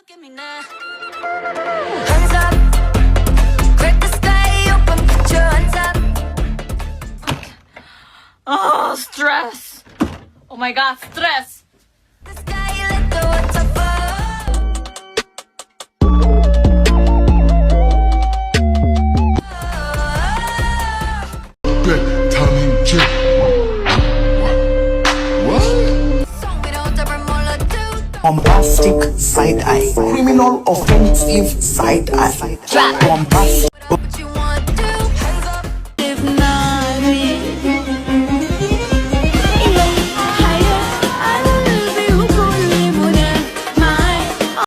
Look at me now. Hands up, crack the sky open, put your hands up. Oh, stress. Oh my god, stress. The sky, let the water fall. Song without a remola too. Bombastic side eye, criminal offensive side eye. Drop. Bombastic. Put you